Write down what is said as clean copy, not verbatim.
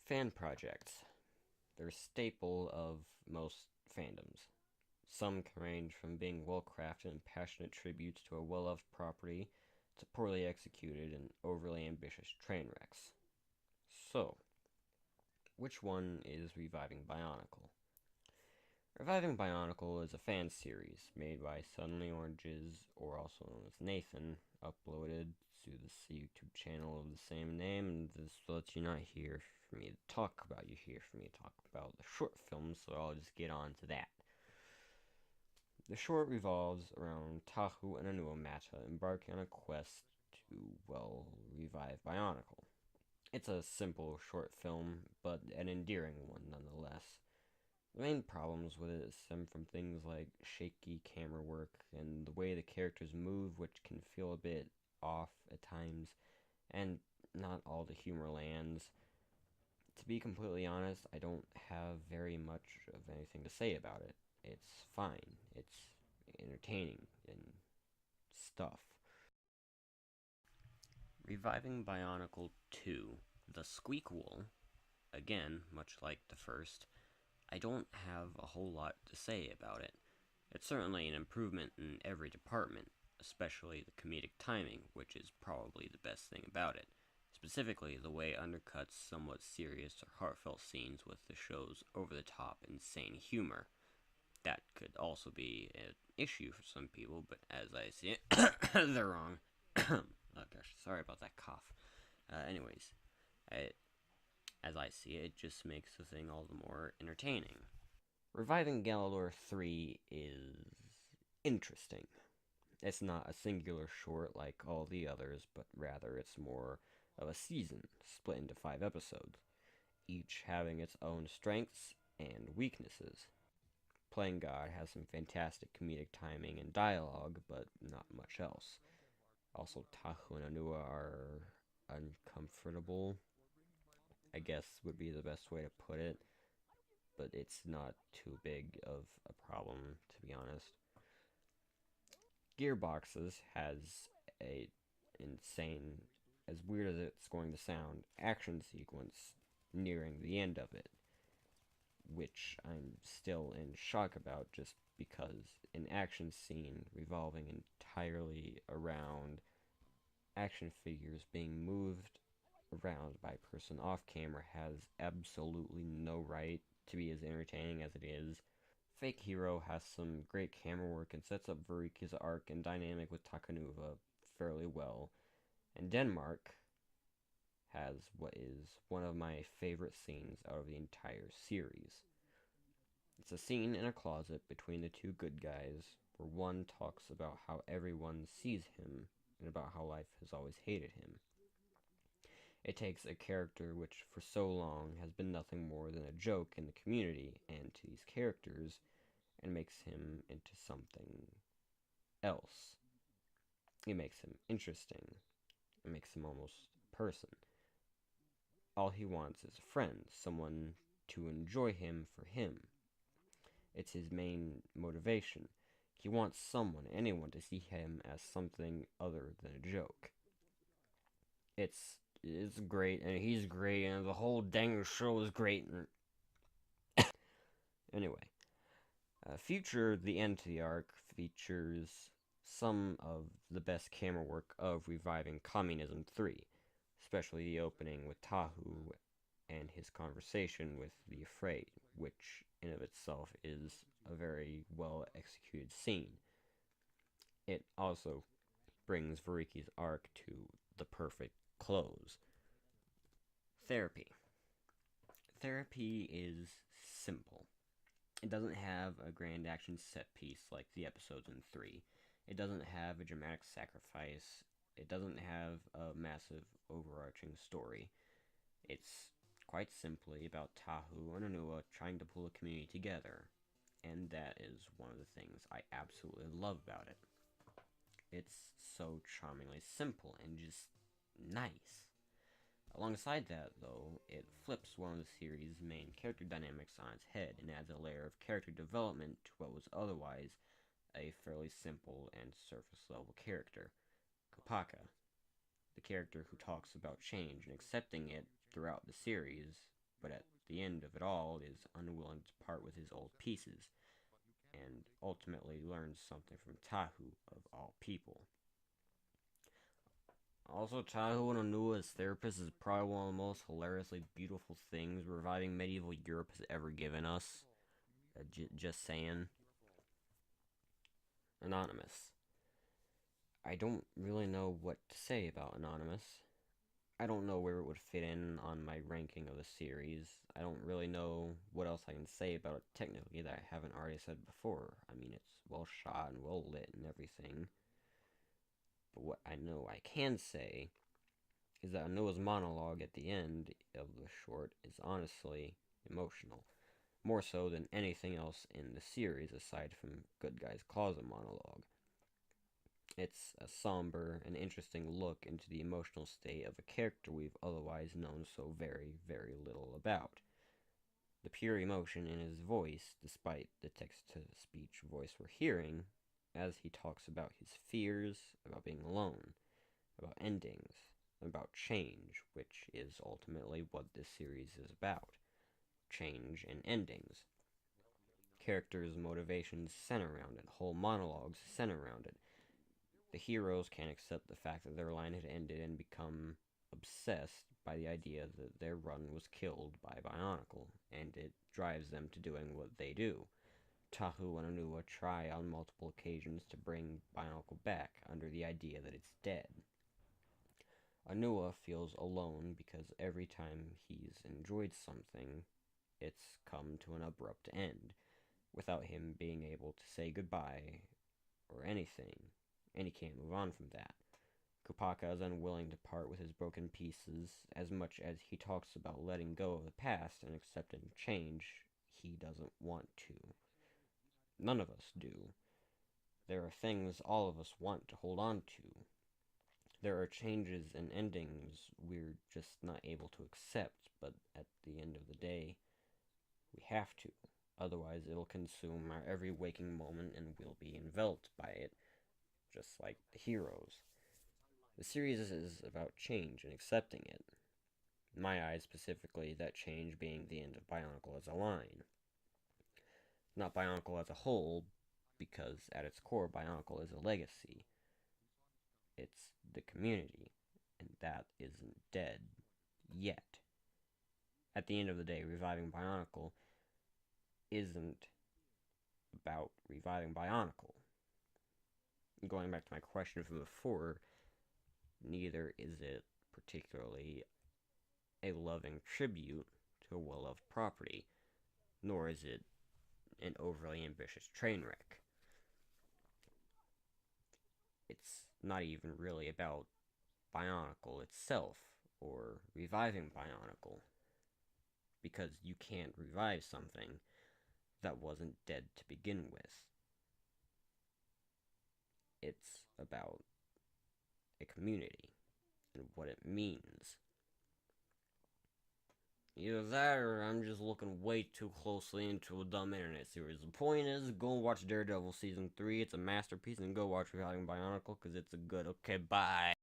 Fan projects. They're a staple of most fandoms. Some can range from being well crafted and passionate tributes to a well loved property to poorly executed and overly ambitious train wrecks. So, which one is reviving Bionicle? Reviving Bionicle is a fan series made by Suddenly Oranges, or also known as Nathan, uploaded to the YouTube channel of the same name, and this lets you not hear for me to talk about, you hear for me to talk about the short film, so I'll just get on to that. The short revolves around Tahu and Anua Mata embarking on a quest to, well, revive Bionicle. It's a simple short film, but an endearing one nonetheless. The main problems with it stem from things like shaky camera work and the way the characters move, which can feel a bit off at times, and not all the humor lands. To be completely honest, I don't have very much of anything to say about it. It's fine. It's entertaining and stuff. Reviving Bionicle 2, The Squeakquel, again, much like the first, I don't have a whole lot to say about it. It's certainly an improvement in every department, especially the comedic timing, which is probably the best thing about it. Specifically, the way it undercuts somewhat serious or heartfelt scenes with the show's over the top, insane humor. That could also be an issue for some people, but as I see it, they're wrong. Oh gosh, sorry about that cough. Anyways, as I see it, it just makes the thing all the more entertaining. Reviving Galador 3 is interesting. It's not a singular short like all the others, but rather it's more of a season split into 5 episodes, each having its own strengths and weaknesses. Playing God has some fantastic comedic timing and dialogue, but not much else. Also, Tahu and Anua are uncomfortable, I guess would be the best way to put it, but it's not too big of a problem, to be honest. Gearboxes has a insane, as weird as it's going to sound, action sequence nearing the end of it, which I'm still in shock about just because an action scene revolving entirely around action figures being moved around by a person off camera has absolutely no right to be as entertaining as it is. Fake Hero has some great camera work and sets up Vuriki's arc and dynamic with Takanuva fairly well. And Denmark has what is one of my favorite scenes out of the entire series. It's a scene in a closet between the two good guys where one talks about how everyone sees him and about how life has always hated him. It takes a character which for so long has been nothing more than a joke in the community and to these characters and makes him into something else. It makes him interesting. It makes him almost a person. All he wants is a friend, someone to enjoy him for him. It's his main motivation. He wants someone, anyone, to see him as something other than a joke. It's great, and he's great, and the whole dang show is great. Anyway, Future, the end to the arc, features some of the best camera work of reviving Communism 3, especially the opening with Tahu and his conversation with the Afraid, which in of itself is a very well executed scene. It also brings Variki's arc to the perfect close. Therapy. Therapy is simple. It doesn't have a grand action set piece like the episodes in 3. It doesn't have a dramatic sacrifice. It doesn't have a massive overarching story. It's quite simply about Tahu and Anua trying to pull a community together, and that is one of the things I absolutely love about it. It's so charmingly simple and just nice. Alongside that, though, it flips one of the series' main character dynamics on its head and adds a layer of character development to what was otherwise a fairly simple and surface-level character, Kopaka, the character who talks about change and accepting it throughout the series, but at the end of it all is unwilling to part with his old pieces, and ultimately learns something from Tahu, of all people. Also, Tahu and Anua's therapist is probably one of the most hilariously beautiful things reviving medieval Europe has ever given us. Just saying. Anonymous. I don't really know what to say about Anonymous. I don't know where it would fit in on my ranking of the series. I don't really know what else I can say about it technically that I haven't already said before. I mean, it's well shot and well lit and everything. But what I know I can say is that Noah's monologue at the end of the short is honestly emotional. More so than anything else in the series aside from Good Guy's Closet monologue. It's a somber and interesting look into the emotional state of a character we've otherwise known so very, very little about. The pure emotion in his voice, despite the text-to-speech voice we're hearing, as he talks about his fears, about being alone, about endings, about change, which is ultimately what this series is about. Change and endings. Characters' motivations center around it, whole monologues center around it. The heroes can't accept the fact that their line had ended and become obsessed by the idea that their run was killed by Bionicle, and it drives them to doing what they do. Tahu and Anua try on multiple occasions to bring Bionicle back under the idea that it's dead. Anua feels alone because every time he's enjoyed something, it's come to an abrupt end, without him being able to say goodbye or anything, and he can't move on from that. Kupaka is unwilling to part with his broken pieces as much as he talks about letting go of the past and accepting change. He doesn't want to. None of us do. There are things all of us want to hold on to. There are changes and endings we're just not able to accept, but at the end of the day, we have to. Otherwise, it'll consume our every waking moment and we'll be enveloped by it, just like the heroes. The series is about change and accepting it. In my eyes, specifically, that change being the end of Bionicle as a line. Not Bionicle as a whole, because at its core, Bionicle is a legacy. It's the community, and that isn't dead yet. At the end of the day, reviving Bionicle isn't about reviving Bionicle. Going back to my question from before, neither is it particularly a loving tribute to a well-loved property, nor is it an overly ambitious train wreck. It's not even really about Bionicle itself, or reviving Bionicle, because you can't revive something that wasn't dead to begin with. It's about a community and what it means. Either that or I'm just looking way too closely into a dumb internet series. The point is, go and watch Daredevil Season 3. It's a masterpiece, and go watch Reviving Bionicle, because it's a good. Okay, bye.